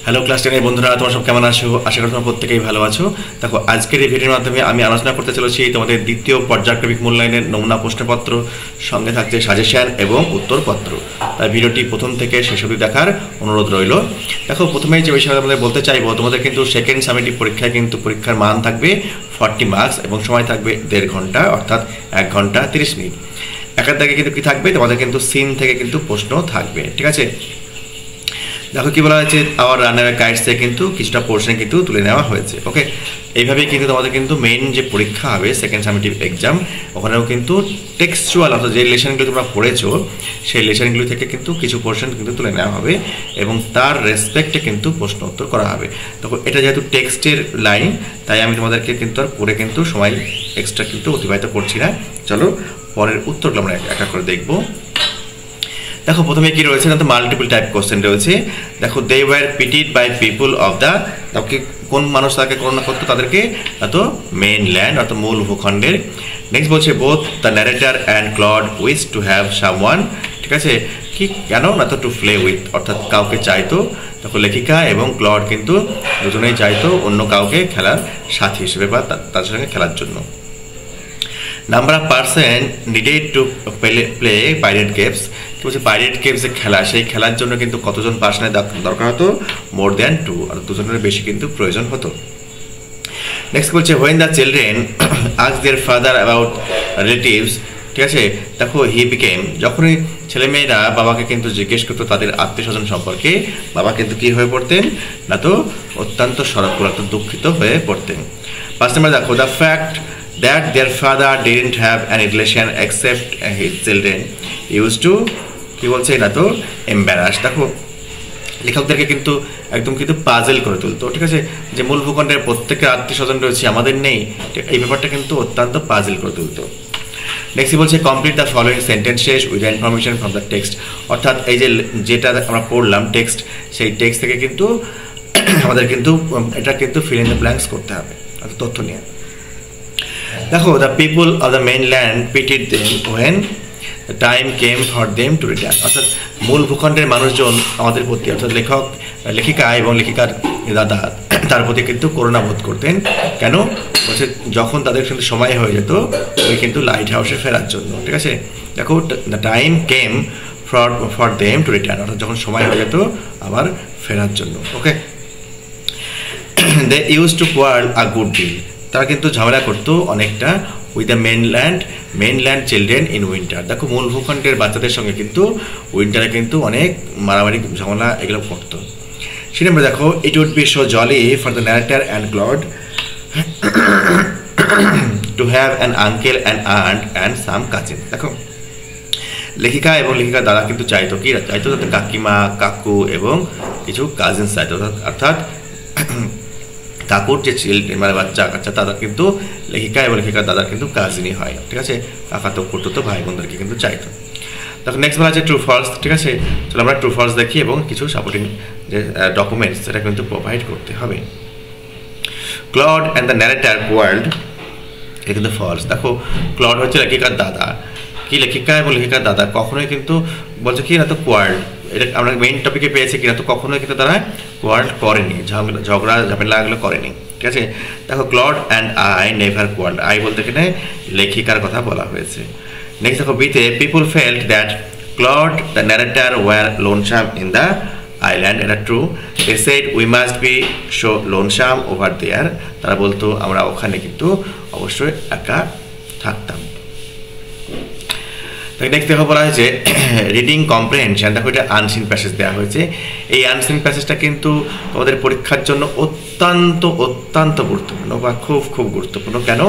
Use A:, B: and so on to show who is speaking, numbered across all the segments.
A: Hello class 10 এর বন্ধুরা, তোমরা সব কেমন আছো? আশা করি তোমরা প্রত্যেকেই ভালো আছো। দেখো, আজকের এই ভিডিওর মাধ্যমে আমি আলোচনা করতে চলেছি তোমাদের দ্বিতীয় পর্যায়ক্রমিক মূল্যায়নের নমুনা প্রশ্নপত্র, সঙ্গে থাকছে সাজেশন এবং উত্তরপত্র। তাই ভিডিওটি প্রথম থেকে শেষ অবধি দেখার অনুরোধ রইল। দেখো, প্রথমেই যে বিষয়টা তোমাদের বলতে চাইবো, তোমাদের কিন্তু সেকেন্ড সামেটিভ পরীক্ষায় কিন্তু পরীক্ষার মান থাকবে 40 মার্কস এবং সময় থাকবে 1.5 ঘন্টা, অর্থাৎ 1 ঘন্টা 30 মিনিট। একের দাগে কিন্তু কি থাকবে, তোমাদের কিন্তু সিন থেকে কিন্তু প্রশ্ন থাকবে, ঠিক আছে? দেখো কি বলা হয়েছে, আওয়ার রানওয়ে গাইডস থেকে কিন্তু কিছুটা পোর্শন কিন্তু তুলে নেওয়া হয়েছে। ওকে, এইভাবেই কিন্তু তোমাদের কিন্তু মেইন যে পরীক্ষা হবে সেকেন্ড সামেটিভ এক্সাম, ওখানেও কিন্তু টেক্সচুয়াল অর্থাৎ যে লেসনগুলো তোমরা পড়েছো সেই লেসনগুলো থেকে কিন্তু কিছু পোর্শন কিন্তু তুলে নেওয়া হবে এবং তার রেসপেক্টে কিন্তু প্রশ্ন উত্তর করা হবে। দেখো, এটা যেহেতু টেক্সটের লাইন, তাই আমি তোমাদেরকে কিন্তু আর পড়ে কিন্তু সময় এক্সট্রা কিন্তু অতিবাহিত করছি না। চলো পরের উত্তরগুলো আমরা একটা করে দেখবো। দেখো, প্রথমে কি রয়েছে না, তো মাল্টিপল টাইপ কোশ্চেন রয়েছে। দেখো, they were pitied by people of the, কোন মানুষ তাকে করোনা করতো, তাদেরকে তো মেইনল্যান্ড অর্থাৎ মূল ভূখণ্ডের। নেক্সট বলছে both the narrator and clod wish to have someone, ঠিক আছে, কি কেন না, তো টু প্লে উইথ অর্থাৎ কাউকে চাইতো। দেখো, লেখিকা এবং ক্লড কিন্তু দুজনেই চাইতো অন্য কাউকে খেলার সাথী হিসেবে বা তার সঙ্গে খেলার জন্য। Number of person needed to play pirate games, কি বলছে, পাইরেট গেমসে খেলা, সেই খেলার জন্য কিন্তু কতজন পার্সনের দরকার হতো, মোর দ্যান 2, আর দুজনের বেশি কিন্তু প্রয়োজন হতো। নেক্সট বলছে when the children ask their father about relatives, ঠিক আছে, দেখো হি বিকেম, যখনই ছেলেমেয়েরা বাবাকে কিন্তু জিজ্ঞেস করতো তাদের আত্মীয় স্বজন সম্পর্কে, বাবা কিন্তু কি হয়ে পড়তেন না, তো অত্যন্ত সরল, দুঃখিত হয়ে পড়তেন। 5 নম্বর দেখো, the fact that their father didn't have any relation except his children used to, কি বলছে না, তো এম্বারাস। দেখো, লেখকদেরকে কিন্তু একদম কিন্তু পাজেল করে তুলতো, ঠিক আছে, যে মূল ভূখণ্ডের প্রত্যেকের আত্মীয় স্বজন রয়েছে, আমাদের নেই, এই ব্যাপারটা কিন্তু অত্যন্ত পাজেল করে তুলতো। নেক্সট বলছে complete the following sentences with information from the text, অর্থাৎ এই যে যেটা আমরা পড়লাম টেক্সট, সেই টেক্সট থেকে কিন্তু আমাদের কিন্তু এটা কিন্তু ফিল ইন দ্য ব্ল্যাঙ্কস করতে হবে, অর্থাৎ তথ্য নিয়ে। দেখো, the people of the mainland pitied them when the time came for them to return, অর্থাৎ মূল ভূখণ্ডের মানুষজন আমাদের প্রতি, অর্থাৎ লেখিকা এবং লেখিকার দাদা তার প্রতি কিন্তু করুণা বোধ করতেন। কেন বলছে, যখন তাদের কিন্তু সময় হয়ে যেত ওই কিন্তু লাইট হাউসে ফেরার জন্য, ঠিক আছে। দেখো, the time came for them to return, অর্থাৎ যখন সময় হয়ে যেত আবার ফেরার জন্য। Okay, they use to quarrel a good deal, তারা কিন্তু ঝামেলা করতো অনেকটা with the mainland children in winter. দেখো, মূল ভূখণ্ডের বাচ্চাদের সঙ্গে কিন্তু উইন্টারে কিন্তু অনেক মারামারি ঝামেলা এগুলো করতো। সেটা আমরা দেখো, it would be so jolly for the narrator and glad to have an uncle and aunt and some cousin. দেখো, লেখিকা এবং লেখিকার দাদা কিন্তু চাইতো তাদের কাকিমা, কাকু এবং কিছু কাজিন চাইতো, অর্থাৎ কাকুর যে চিলড্রেন মানে বাচ্চা কাচ্চা তারা কিন্তু লেখিকা এবং লেখিকার দাদার কিন্তু কাজিনই হয়, ঠিক আছে, কাকা তো করতো, তো ভাই বোনদেরকে কিন্তু চাইতো। দেখো, নেক্সট বলা আছে ট্রু ফলস, ঠিক আছে, চলো আমরা ট্রু ফলস দেখি এবং কিছু সাপোর্টিং যে ডকুমেন্টস সেটা কিন্তু প্রোভাইড করতে হবে। Claude and the narrator world, এটা কিন্তু ফলস। দেখো, ক্লড হচ্ছে লেখিকার দাদা, কি লেখিকা এবং লেখিকার দাদা কখনোই কিন্তু বলছে কি না, তো কোয়ার্ল্ড, এটা আমরা মেইন টপিকে পেয়েছি কিনা, তো কখনোই কিন্তু তারা কোয়ার্ল্ড করেনি, ঝগড়া ঝামেলা এগুলো করেনি, ঠিক আছে। দেখো, Claude and I never quarrelled, I বলতে কিনে লেখিকার কথা বলা হয়েছে। নেক্সট দেখো, বিতে people felt that Claude the narrator were lonesome in the island, এটা true. They said we must be so lonesome over there, তারা বলতো আমরা ওখানে কিন্তু অবশ্যই একা থাকতাম। নেক্সট দেখো, বলা হয়েছে রিডিং কম্প্রিহেনশন। দেখো, এটা আনসিন প্যাসেজ দেওয়া হয়েছে। এই আনসিন প্যাসেজটা কিন্তু তোমাদের পরীক্ষার জন্য অত্যন্ত গুরুত্বপূর্ণ বা খুব গুরুত্বপূর্ণ। কেন,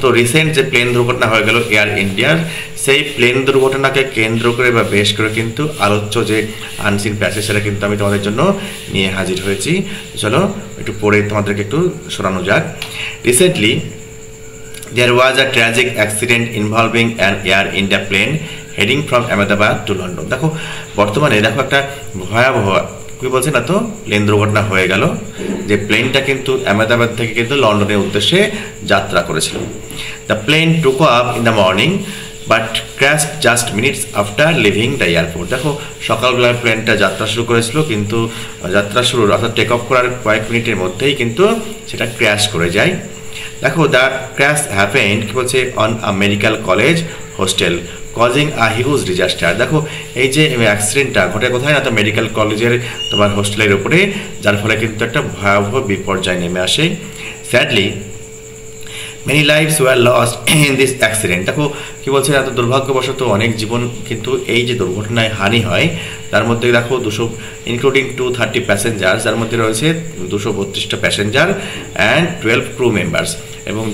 A: তো রিসেন্ট যে প্লেন দুর্ঘটনা হয়ে গেল এয়ার ইন্ডিয়ার, সেই প্লেন দুর্ঘটনাকে কেন্দ্র করে বা বেশ করে কিন্তু আলোচ্য যে আনসিন প্যাসেজ সেটা কিন্তু আমি তোমাদের জন্য নিয়ে হাজির হয়েছি। চলো একটু পড়ে তোমাদেরকে একটু শোনানো যাক। Recently there was a tragic accident involving an Air India plane heading from Ahmedabad to London. দেখো, বর্তমানে দেখো একটা ভয়াবহ কি বলছে না, তো প্লেন দুর্ঘটনা হয়ে গেল, যে প্লেনটা কিন্তু আহমেদাবাদ থেকে কিন্তু লন্ডনের উদ্দেশ্যে যাত্রা করেছিল। The plane took up in the morning but crash just minutes after leaving the airport. দেখো সকালবেলায় প্লেনটা যাত্রা শুরু করেছিল, কিন্তু যাত্রা শুরুর অর্থাৎ টেক অফ করার কয়েক মিনিটের মধ্যেই কিন্তু সেটা ক্র্যাশ করে যায়। দেখো দ্য ক্র্যাশ হ্যাপেন্ড কি বলছে on a medical college hostel causing a huge disaster. দেখো এই যে অ্যাক্সিডেন্টটা ঘটে কোথায় না, তো মেডিকেল কলেজের তোমার হোস্টেলের উপরে, যার ফলে কিন্তু একটা ভয়াবহ বিপর্যয় নেমে আসে। Sadly many lives were lost in this accident. দেখো কী বলছে, এত দুর্ভাগ্যবশত অনেক জীবন কিন্তু এই যে দুর্ঘটনায় হানি হয়, তার মধ্যে দেখো 200 ইনক্লুডিং 230 প্যাসেঞ্জার, যার মধ্যে রয়েছে 232টা প্যাসেঞ্জার অ্যান্ড 12 ক্রু মেম্বার্স, এবং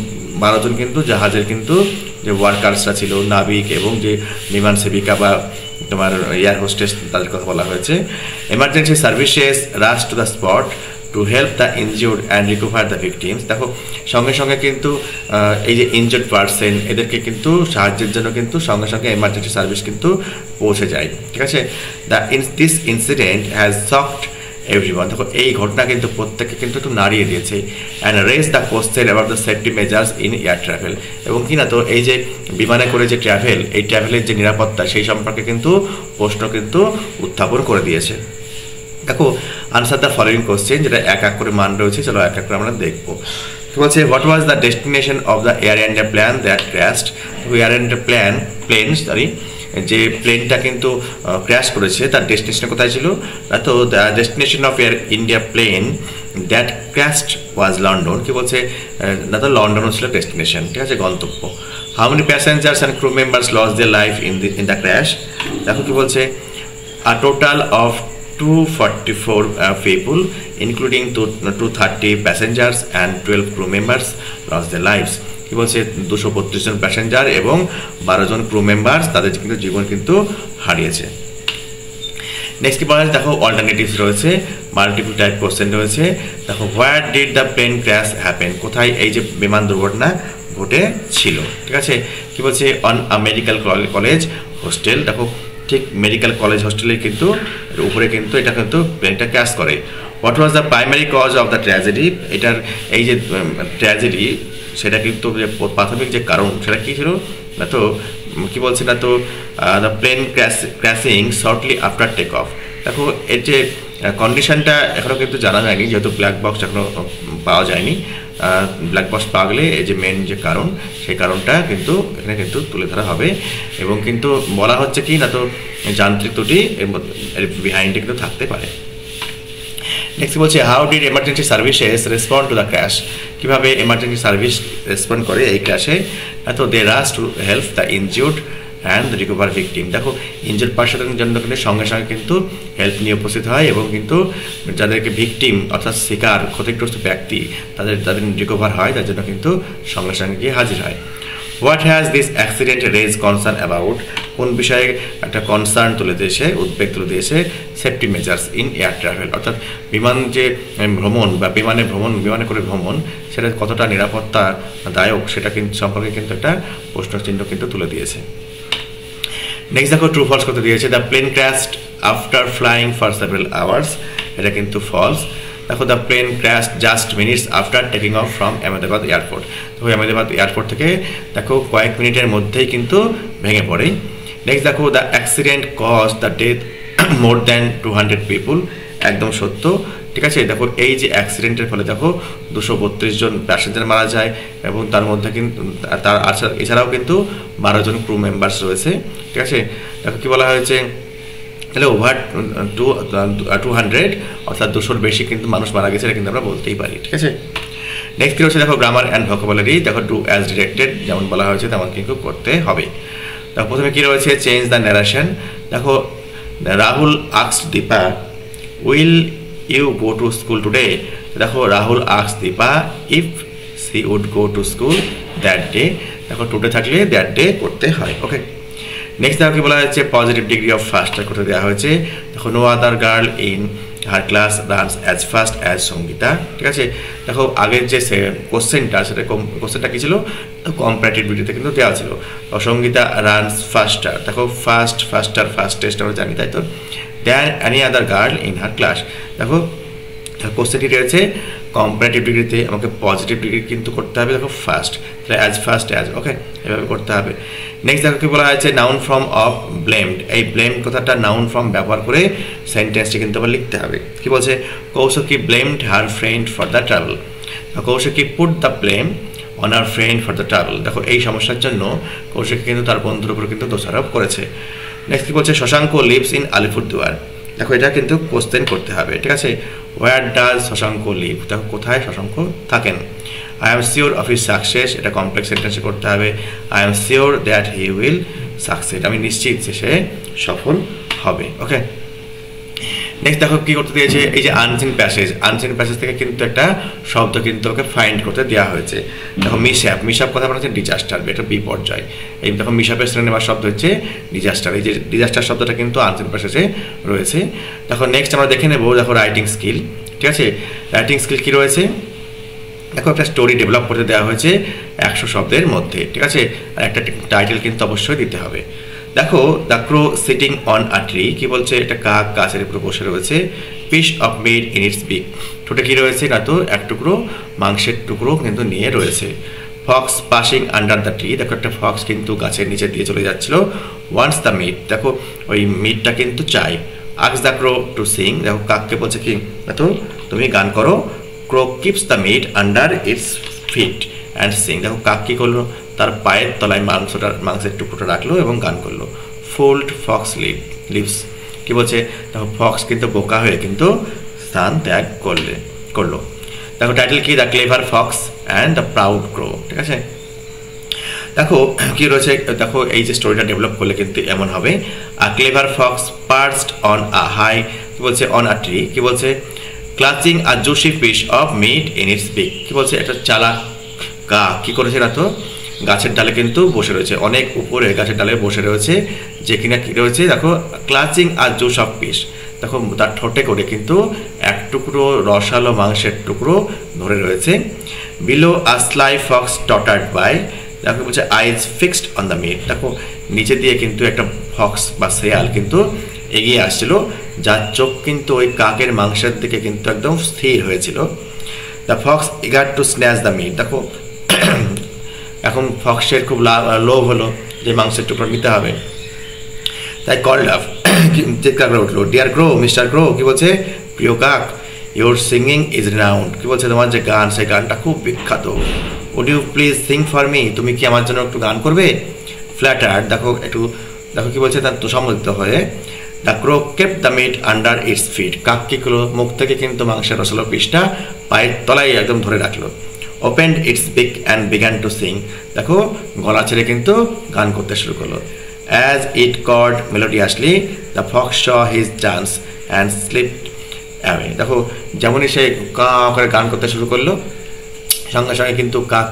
A: 12 জন কিন্তু জাহাজের কিন্তু যে ওয়ার্কার্সরা ছিল, নাবিক এবং যে বিমান সেবিকা বা তোমার এয়ার হোস্টেস, তাদের কথা বলা হয়েছে। Emergency services rush to the spot two help the injured and recover the victims. দেখো সঙ্গে সঙ্গে কিন্তু এই যে ইনজিউর্ড পার্সন, এদেরকে কিন্তু সাহায্যের জন্য কিন্তু সঙ্গে সঙ্গে এমার্জেন্সি সার্ভিস কিন্তু পৌঁছে যায়, ঠিক আছে। This incident has shocked everyone. দেখো এই ঘটনা কিন্তু প্রত্যেককে কিন্তু একটু নাড়িয়ে দিয়েছে। And raise the question about the safety measures in air travel. এবং কি না, তো এই যে বিমানে করে যে ট্রাভেল, এই ট্রাভেলের যে নিরাপত্তা, সেই সম্পর্কে কিন্তু প্রশ্ন কিন্তু উত্থাপন করে দিয়েছে। দেখো আনসার দ্য ফলোইং কোশ্চেন, যেটা এক এক করে মান রয়েছে, চলো এক এক করে আমরা দেখবো। তো বলছে what was the destination of the air India plan that crashed. Air India যে প্লেনটা কিন্তু ক্র্যাশ করেছে, তার ডেস্টিনেশন কোথায় ছিল? তো the destination of Air India plane that crashed was London. কি বলছে না, তো লন্ডন ছিল ডেস্টিনেশন, ঠিক আছে, গন্তব্য। How many passengers and crew members loss their life in the crash. দেখো কি বলছে, a total of 244 people including 230 passengers and 12 crew members lost their lives। কি বলছে 232 জন প্যাসেঞ্জার এবং 12 জন ক্রু মেম্বার্স তাদের কিন্তু জীবন কিন্তু হারিয়েছে। নেক্সট কি বলা আছে, দেখো অল্টারনেটিভস রয়েছে, মাল্টিপল টাইপ কোশ্চেন রয়েছে। দেখো where did the plane crash happen, কোথায় এই যে বিমান দুর্ঘটনা ঘটেছিল, ঠিক আছে। কি বলছে on a medical college hostel. দেখো ঠিক মেডিকেল কলেজ হোস্টেলে কিন্তু উপরে কিন্তু এটা কিন্তু প্লেনটা ক্র্যাশ করে। What was the primary cause of the tragedy, এটার এই যে ট্র্যাজেডি সেটা কিন্তু যে প্রাথমিক যে কারণ সেটা কী ছিল না, তো কী বলছে না, তো the plane crashing shortly after take off. দেখো এর যে কন্ডিশনটা এখনও কিন্তু জানা যায়নি, যেহেতু ব্ল্যাক বক্স এখনও পাওয়া যায়নি। ব্ল্যাক বক্স পাওয়া গেলে এই যে মেন যে কারণ, সেই কারণটা কিন্তু এখানে কিন্তু তুলে ধরা হবে। এবং কিন্তু বলা হচ্ছে কি না, তো যান্ত্রিক ত্রুটি এর বিহাইন্ডে কিন্তু থাকতে পারে। নেক্সট বলছে how did emergency services respond to the crash. কীভাবে এমার্জেন্সি সার্ভিস রেসপন্ড করে এই ক্র্যাশে, তো they rush to help the injured and recover victim. দেখো ইনজিউর্ড পার্সনের জন্য কিন্তু সঙ্গে সঙ্গে কিন্তু হেল্প নিয়ে উপস্থিত হয়, এবং কিন্তু যাদেরকে ভিকটিম অর্থাৎ শিকার ক্ষতিগ্রস্ত ব্যক্তি তাদের রিকভার হয়, তার জন্য কিন্তু সঙ্গে সঙ্গে গিয়ে হাজির হয়। What has this accident raise concern about, কোন বিষয়ে একটা কনসার্ন তুলে দিয়েছে, উদ্বেগ তুলে দিয়েছে? Safety measures in air travel, অর্থাৎ বিমান যে ভ্রমণ বা বিমানে করে ভ্রমণ সেটা কতটা নিরাপত্তাদায়ক সেটা কিন্তু সম্পর্কে কিন্তু একটা প্রশ্নচিহ্ন কিন্তু তুলে দিয়েছে। নেক্সট দেখো ট্রু ফলস করতে দিয়েছে, the plane crashed after flying for several hours. এটা কিন্তু ফলস। দেখো the plane crash just minutes after taking off from Ahmedabad airport. তো আহমেদাবাদ এয়ারপোর্ট থেকে দেখো কয়েক মিনিটের মধ্যেই কিন্তু ভেঙে পড়ে। নেক্সট দেখো the accident cause the death more than 200 people. একদম সত্য, ঠিক আছে। দেখো এই যে অ্যাক্সিডেন্টের ফলে দেখো 232 জন প্যাসেঞ্জার মারা যায়, এবং তার মধ্যে কিন্তু তার এছাড়াও কিন্তু 12 জন ক্রু মেম্বার্স রয়েছে, ঠিক আছে। দেখো কী বলা হয়েছে, তাহলে ওভার 200 অর্থাৎ 200-র বেশি কিন্তু মানুষ মারা গেছে, এটা কিন্তু আমরা বলতেই পারি, ঠিক আছে। নেক্সট কী হচ্ছে দেখো গ্রামার অ্যান্ড ভোকাবুলারি। দেখো ডু অ্যাজ ডিরেক্টেড, যেমন বলা হয়েছে তেমন কিন্তু করতে হবে। দেখো প্রথমে কী রয়েছে, চেঞ্জ দ্য ন্যারেশন। দেখো Rahul asked Dipa will you go to school today. দেখো Rahul asked Dipa if she would go to school that day. দেখো টুডে থাকলে দ্যাট ডে করতে হয়, ওকে। নেক্সট দেখো কি বলা হয়েছে, পজিটিভ ডিগ্রি অফ ফাস্টার করতে দেওয়া হয়েছে। দেখো no other girl in her class runs as fast as Sangeeta, ঠিক আছে। দেখো আগের যে কোশ্চেনটা সেটা কোশ্চেনটা কী ছিল, কম্পারেটিভ ডিগ্রিতে কিন্তু দেওয়া ছিল। সঙ্গীতা রানস ফাস্টার, দেখো ফাস্টেস্ট আমরা জানি, তাই তো। Than any other girl in her class. দেখো কোশ্চেনটি রয়েছে কম্পারেটিভ ডিগ্রিতে আমাকে পজিটিভ ডিগ্রি কিন্তু করতে হবে, দেখো ফার্স্ট, তাহলে অ্যাজ ফার্স্ট অ্যাজ, ওকে, এভাবে করতে হবে। নেক্সট দেখো কি বলা হয়েছে, নাউন ফর্ম অফ ব্লেমড, এই ব্লেমড কথাটা নাউন ফর্ম ব্যবহার করে সেন্টেন্সটি কিন্তু আবার লিখতে হবে। কি বলছে, Kaushiki blamed her friend for the travel, Kaushiki put the blame on her friend for the travel, দেখো এই সমস্যার জন্য কৌশিক কিন্তু তার বন্ধুর উপর কিন্তু দোষারোপ করেছে। নেক্সট কি বলছে, শশাঙ্ক লিভস ইন আলিপুরদুয়ার, দেখো এটা কিন্তু কোশ্চেন করতে হবে, ঠিক আছে। হোয়ার ডাজ শশাঙ্ক লিভ, দেখো কোথায় শশাঙ্ক থাকেন। I am sure of his success, এটা কমপ্লেক্স সেন্টেন্সে করতে হবে। I am sure that he will succeed, আমি নিশ্চিত যে সে সফল হবে, ওকে। নেক্সট দেখো কি করতে দিয়েছে, এই যে আনসিন প্যাসেজ, আনসিন প্যাসেজ থেকে কিন্তু একটা শব্দ কিন্তু ওকে ফাইন্ড করতে দেওয়া হয়েছে। দেখো মিশআপ, মিশআপ কথা বলা হচ্ছে ডিজাস্টার, এটা বিপর্যয়। এই দেখো মিশআপের শ্রেণী নেওয়ার শব্দ হচ্ছে ডিজাস্টার, এই যে ডিজাস্টার শব্দটা কিন্তু আনসিন প্যাসেজে রয়েছে। দেখো নেক্সট আমরা দেখে নেবো, দেখো রাইটিং স্কিল, ঠিক আছে। রাইটিং স্কিল কি রয়েছে, দেখো একটা স্টোরি ডেভেলপ করতে দেওয়া হয়েছে 100 শব্দের মধ্যে, ঠিক আছে। আর একটা টাইটেল কিন্তু অবশ্যই দিতে হবে। দেখো the crow sitting on a tree, কি বলছে, একটা কাক গাছের উপরে বসে রয়েছে। Piece of meat in its beak, ঠোঁটে কি রয়েছে না তো এক টুকরো মাংসের টুকরো কিন্তু নিয়ে রয়েছে। Fox passing under the tree, দেখো একটা ফক্স কিন্তু গাছের নিচে দিয়ে চলে যাচ্ছিল। ওয়ান্টস দ্য মিট, দেখো ওই মিটটা কিন্তু চাই। Ask the crow to sing, দেখো কাককে বলছে কি না তো তুমি গান করো। Crow keeps the meat under its feet and sing, দেখো কাক কি করলো, তার পায়ের তলায় মাংসের টুকরোটা রাখলো এবং গান করলো। ফোল্ড ফক্স লিভস, কি বলছে, দেখো ফক্স কিন্তু বোকা হয়ে কিন্তু স্থান ত্যাগ করলো। দেখো টাইটেল কি, the clever fox and the proud crow, ঠিক আছে। দেখো কি রয়েছে, দেখো এই যে স্টোরিটা ডেভেলপ করলে কিন্তু এমন হবে। A clever fox perched on a high, কি বলছে, অন আ ট্রি, কি বলছে, clutching a juicy piece of meat in its beak, কি বলছে, একটা চালাক কাক কি করেছে না তো গাছের ডালে কিন্তু বসে রয়েছে, অনেক উপরে গাছের ডালে বসে রয়েছে, যে কিনা কি রয়েছে, দেখো ক্লাচিং আর জুস অফ পিস, দেখো তার ঠোঁটে করে কিন্তু এক টুকরো রসালো মাংসের টুকরো ধরে রয়েছে। Below a sly fox tottered by, দেখো বলছে eyes fixed on the meat, দেখো নিচে দিয়ে কিন্তু একটা ফক্স বা শেয়াল কিন্তু এগিয়ে আসছিল, যার চোখ কিন্তু ওই কাকের মাংসের দিকে কিন্তু একদম স্থির হয়েছিল। The fox eager to snatch the meat, দেখো এখন ফক্সের খুব লোভ হলো যে মাংসের টুকরো নিতে হবে, তাই কল্ড আপ, চিৎকার করে উঠলো, ডিয়ার গ্রো, মিস্টার গ্রো, কি বলছে, প্রিয় কাক, ইউর সিঙ্গিং ইজ রিনাউন্ড, কি বলছে, তোমার যে গান সেই গানটা খুব বিখ্যাত। Would you please sing for me, তুমি কি আমার জন্য একটু গান করবে। ফ্ল্যাটার, দেখো একটু দেখো কি বলছে, তার তো সম্বোধিত হয়ে। The crow kept the meat under its feet, কাক কি করলো, মুখ থেকে কিন্তু মাংসের রসালো পিসটা পায়ের তলায় একদম ধরে রাখলো। Opened its beak and began to sing, দেখো গলা ছেড়ে কিন্তু গান করতে শুরু করলো। As it cawed melodiously the fox saw his chance and slipped away, দেখো যেমনই সে কা করে গান করতে শুরু করলো, সঙ্গে সঙ্গে কিন্তু কাক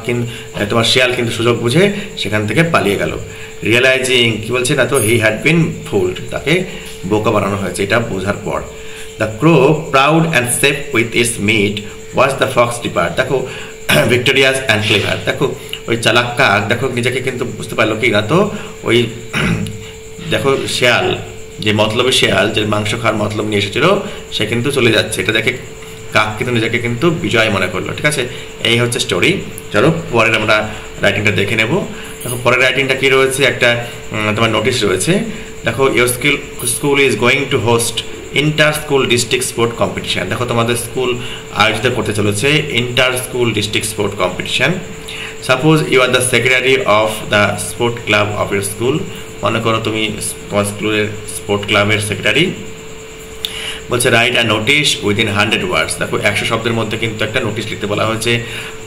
A: তোমার শিয়াল কিন্তু সুযোগ বুঝে সেখান থেকে পালিয়ে গেল। রিয়েলাইজিং, কি বলছে না তো, হি হ্যাড বিন ফুলড, তাকে বোকা বানানো হয়েছে এটা বোঝার পর। The crow proud and safe with its meat watch the fox depart, দেখো ভিক্টোরিয়াস অ্যান্ড ক্লেভার, দেখো ওই চালাক কাক দেখো নিজেকে কিন্তু বুঝতে পারলো কি না তো ওই দেখো শেয়াল, যে মতলবে শেয়াল যে মাংস খাওয়ার মতলব নিয়ে এসেছিল সে কিন্তু চলে যাচ্ছে, এটা দেখে কাক কিন্তু নিজেকে কিন্তু বিজয় মনে করলো, ঠিক আছে। এই হচ্ছে স্টোরি। চলো পরের আমরা রাইটিংটা দেখে নেব। দেখো পরের রাইটিংটা কি রয়েছে, একটা তোমার নোটিশ রয়েছে। দেখো your school is going to host inter school district sport competition, দেখো তোমাদের স্কুল আয়োজিত করতে চলেছে inter school district sport competition. Suppose you are the secretary of the sport club of your school, মনে করো তুমি তোমার স্কুলের স্পোর্ট ক্লাবের সেক্রেটারি। বলছে write a notice within 100 words, দেখো 100 শব্দের মধ্যে কিন্তু একটা নোটিশ লিখতে বলা হয়েছে।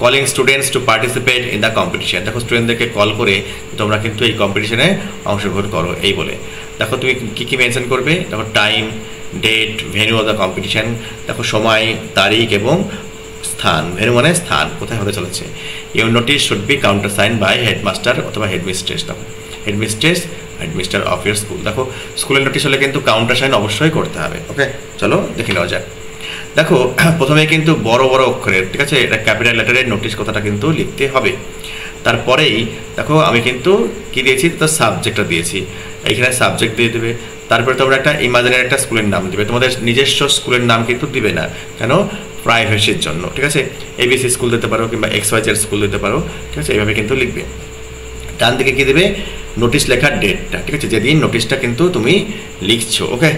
A: Calling students to participate in the competition, দেখো স্টুডেন্টদেরকে কল করে তোমরা কিন্তু এই কম্পিটিশনে অংশগ্রহণ করো এই বলে। দেখো তুমি কী কী মেনশন করবে, দেখো time, date, venue of the competition, দেখো সময়, তারিখ এবং স্থান, ভেন্যু মানে স্থান কোথায় হতে চলেছে। Your notice should be countersign by headmaster অথবা হেডমিস্ট্রেস, দেখো headmistress headmaster of your school, দেখো স্কুলের নোটিশ হলে কিন্তু কাউন্টার সাইন অবশ্যই করতে হবে। ওকে চলো দেখে নেওয়া যাক। দেখো প্রথমে কিন্তু বড় বড় অক্ষরের, ঠিক আছে, এটা ক্যাপিটাল লেটারের নোটিশ কথাটা কিন্তু লিখতে হবে। তারপরেই দেখো আমি কিন্তু কি দিয়েছি, তো সাবজেক্টটা দিয়েছি, এইখানে সাবজেক্ট দিয়ে দেবে। তারপরে তোমরা একটা ইমাজিনারি একটা স্কুলের নাম দিবে, তোমাদের নিজস্ব স্কুলের নাম কিন্তু দিবে না, কেন প্রাইভেসির জন্য, ঠিক আছে। এবিসি স্কুল দিতে পারো কিংবা XYZ স্কুল দিতে পারো, ঠিক আছে। এইভাবে কিন্তু লিখবে। ডান দিকে কী দেবে, নোটিশ লেখার ডেটটা, ঠিক আছে, যেদিন নোটিশটা কিন্তু তুমি লিখছো, ওকে।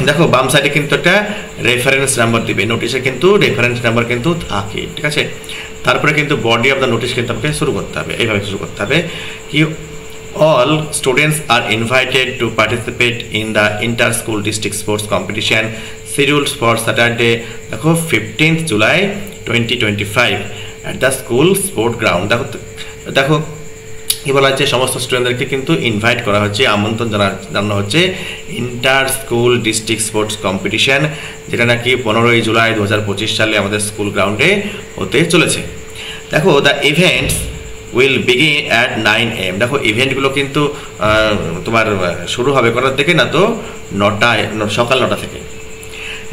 A: দেখো বাম সাইডে কিন্তু একটা রেফারেন্স নাম্বার দিবে, নোটিশে কিন্তু রেফারেন্স নাম্বার কিন্তু থাকে, ঠিক আছে। তারপরে কিন্তু বডি অফ দ্য নোটিশ কিন্তু আমাকে শুরু করতে হবে, এইভাবে শুরু করতে হবে কি, all students are invited to participate in the inter-school district sports competition scheduled for Saturday, দেখো 15th July 2025 at the school sport ground। দেখো কি বলা হচ্ছে, সমস্ত স্টুডেন্টদেরকে কিন্তু ইনভাইট করা হচ্ছে, আমন্ত্রণ জানানো হচ্ছে inter school district sports competition, যেটা নাকি 15ই জুলাই 2025 সালে আমাদের স্কুল গ্রাউন্ডে হতে চলেছে। দেখো the events will begin at 9 AM। দেখো ইভেন্টগুলো কিন্তু তোমার শুরু হবে করার থেকে না তো সকাল 9টা থেকে।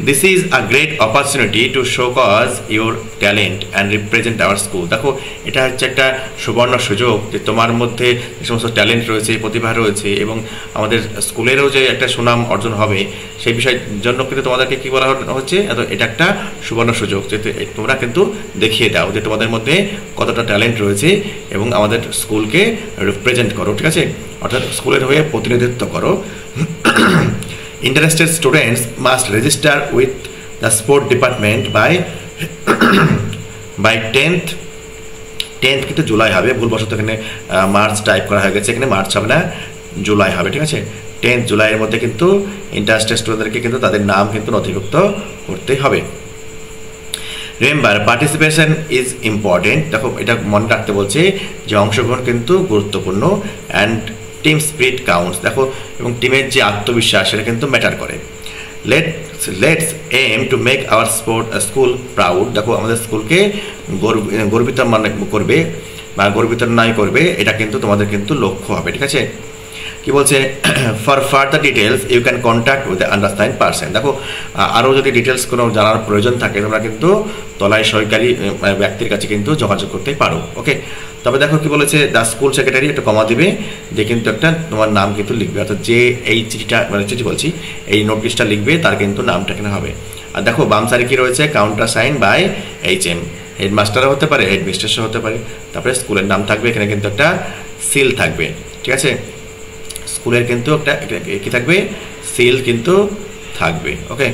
A: This is a great opportunity to show cause your talent and represent our school. দেখো এটা হচ্ছে একটা সুবর্ণ সুযোগ যে তোমার মধ্যে যে সমস্ত ট্যালেন্ট রয়েছে, প্রতিভা রয়েছে, এবং আমাদের স্কুলেরও যে একটা সুনাম অর্জন হবে সেই বিষয়ের জন্য কিন্তু তোমাদেরকে কী বলা হচ্ছে, এটা একটা সুবর্ণ সুযোগ যে তোমরা কিন্তু দেখিয়ে দাও যে তোমাদের মধ্যে কতটা ট্যালেন্ট রয়েছে এবং আমাদের স্কুলকে রিপ্রেজেন্ট করো, ঠিক আছে, অর্থাৎ স্কুলের হয়ে প্রতিনিধিত্ব করো। Interested students must register with the sport department by 10th কিন্তু জুলাই হবে, ভুলবশত এখানে মার্চ টাইপ করা হয়ে গেছে, এখানে মার্চ হবে না, জুলাই হবে, ঠিক আছে। 10th জুলাইয়ের মধ্যে কিন্তু ইন্টারেস্টেড স্টুডেন্টদেরকে কিন্তু তাদের নাম কিন্তু নথিভুক্ত করতে হবে। Remember participation is important. দেখো এটা মনে রাখতে বলছে যে অংশগ্রহণ কিন্তু গুরুত্বপূর্ণ, অ্যান্ড টিম স্পিরিট কাউন্টস। দেখো এবং টিমের যে আত্মবিশ্বাস সেটা কিন্তু ম্যাটার করে। Let's aim to make our school proud. দেখো আমাদের স্কুলকে গর্বিত মানে করবে বা গর্বিত নয় করবে, এটা কিন্তু তোমাদের কিন্তু লক্ষ্য হবে, ঠিক আছে। কি বলছে, for further details you can contact with the undersigned person. দেখো আরও যদি ডিটেলস কোনো জানার প্রয়োজন থাকে তোমরা কিন্তু তলায় সরকারি ব্যক্তির কাছে কিন্তু যোগাযোগ করতে পারো, ওকে। তবে দেখো কি বলেছে, দ্য স্কুল সেক্রেটারি একটা কমা দিবে, যে কিন্তু একটা তোমার নাম কিন্তু লিখবে, অর্থাৎ যে এই চিঠিটা মানে চিঠি বলছি এই নোটিশটা লিখবে তার কিন্তু নামটা এখানে হবে। আর দেখো বাম সাইডে কি রয়েছে, কাউন্টার সাইন বাই HM, হেডমাস্টারও হতে পারে, হেডমিস্ট্রেসও হতে পারে, তারপরে স্কুলের নাম থাকবে, এখানে কিন্তু একটা সিল থাকবে, ঠিক আছে। স্কুলের কিন্তু একটা কি থাকবে, সিল কিন্তু থাকবে, ওকে।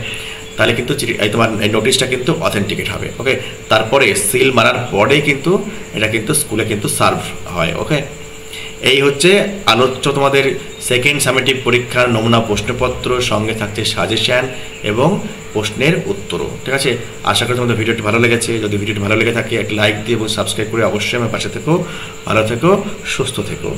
A: তাহলে কিন্তু তোমার এই নোটিশটা কিন্তু অথেন্টিকেট হবে, ওকে। তারপরে সিল মারার পরেই কিন্তু এটা কিন্তু স্কুলে কিন্তু সার্ভ হয়, ওকে। এই হচ্ছে আলোচ্য তোমাদের সেকেন্ড সামেটিভ পরীক্ষার নমুনা প্রশ্নপত্র, সঙ্গে থাকছে সাজেশন এবং প্রশ্নের উত্তরও, ঠিক আছে। আশা করি তোমাদের ভিডিওটি ভালো লেগেছে। যদি ভিডিওটি ভালো লেগে থাকে এক লাইক দিয়ে এবং সাবস্ক্রাইব করে অবশ্যই আমার পাশে থেকো। ভালো থেকো, সুস্থ থেকো।